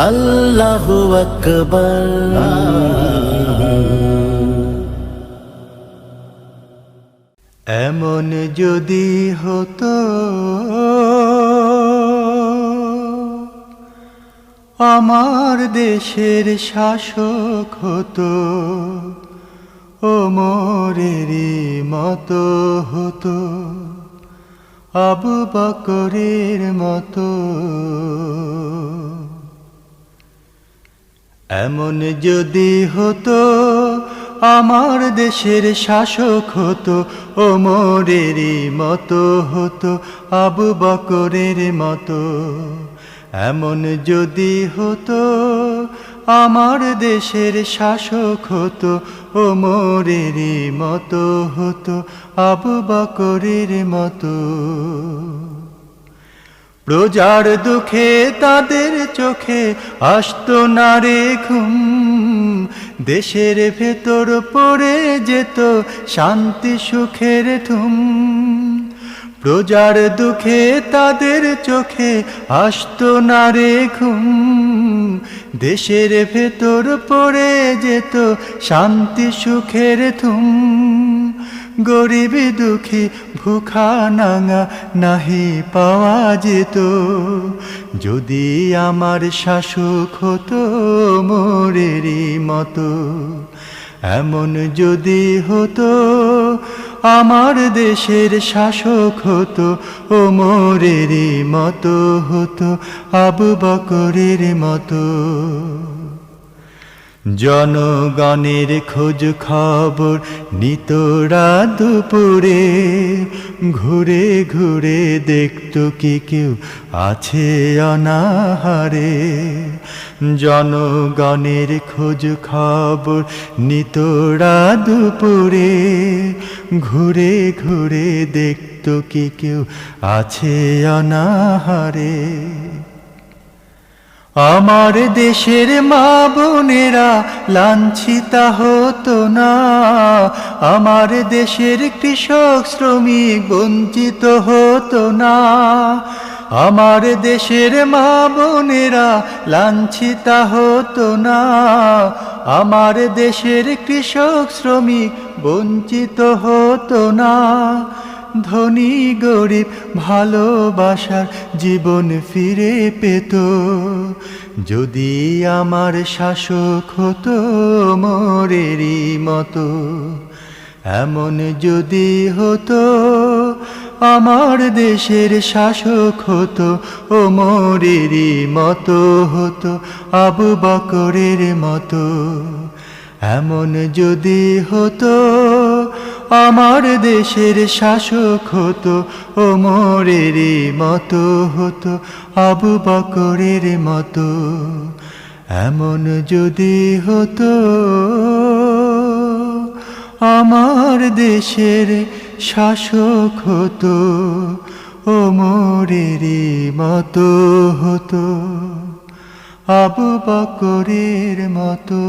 আল্লাহু আকবার। এমন যদি হতো আমার দেশের শাসক হতো, ওমরেরই মতো হতো, আবু বকরের মতো। এমন যদি হতো আমার দেশের শাসক হতো, ওমরেরই মতো হতো, আবু বকরের মতো। এমন যদি হতো আমার দেশের শাসক হতো, ওমরেরই মতো হতো, আবু বকরের মতো। প্রজার দুঃখে তাদের চোখে আসতো না রে ঘুম, দেশের ভেতর পড়ে যেত শান্তি সুখের ধুম। প্রজার দুঃখে তাদের চোখে আসতো না রে ঘুম, দেশের ভেতর পড়ে যেত শান্তি সুখের ধুম। গরিব দুঃখী ভুখা নাঙা নাহি পাওয়া যেত, যদি আমার শাসক হতো মোরেরই মতো। এমন যদি হতো আমার দেশের শাসক হতো, ওমরেরই মতো হতো, আবু বকরের মতো। জনগণের খোঁজ খবর নিত রাত দুপুরে, ঘুরে ঘুরে দেখতো কি কেউ আছে অনাহারে। জনগণের খোঁজ খবর নিত রাত দুপুরে, ঘুরে ঘুরে দেখতো কি কেউ আছে অনাহারে। আমার দেশের মা বোনেরা লাঞ্ছিতা হতো না, আমার দেশের কৃষক শ্রমিক বঞ্চিত হতো না। আমার দেশের মা বোনেরা লাঞ্ছিতা হতো না, আমার দেশের কৃষক শ্রমিক বঞ্চিত হতো না। ধনী গরিব ভালোবাসার জীবন ফিরে পেত, যদি আমার শাসক হতো মোরেরই মতো। এমন যদি হতো আমার দেশের শাসক হতো, ওমরেরই মতো হতো, আবু বকরের মতো। এমন যদি হতো আমার দেশের শাসক হতো, ওমরেরই মতো হতো, আবু বকরের মতো। এমন যদি হতো আমার দেশের শাসক হতো, ওমরেরই মতো হতো, আবু বকরের মতো।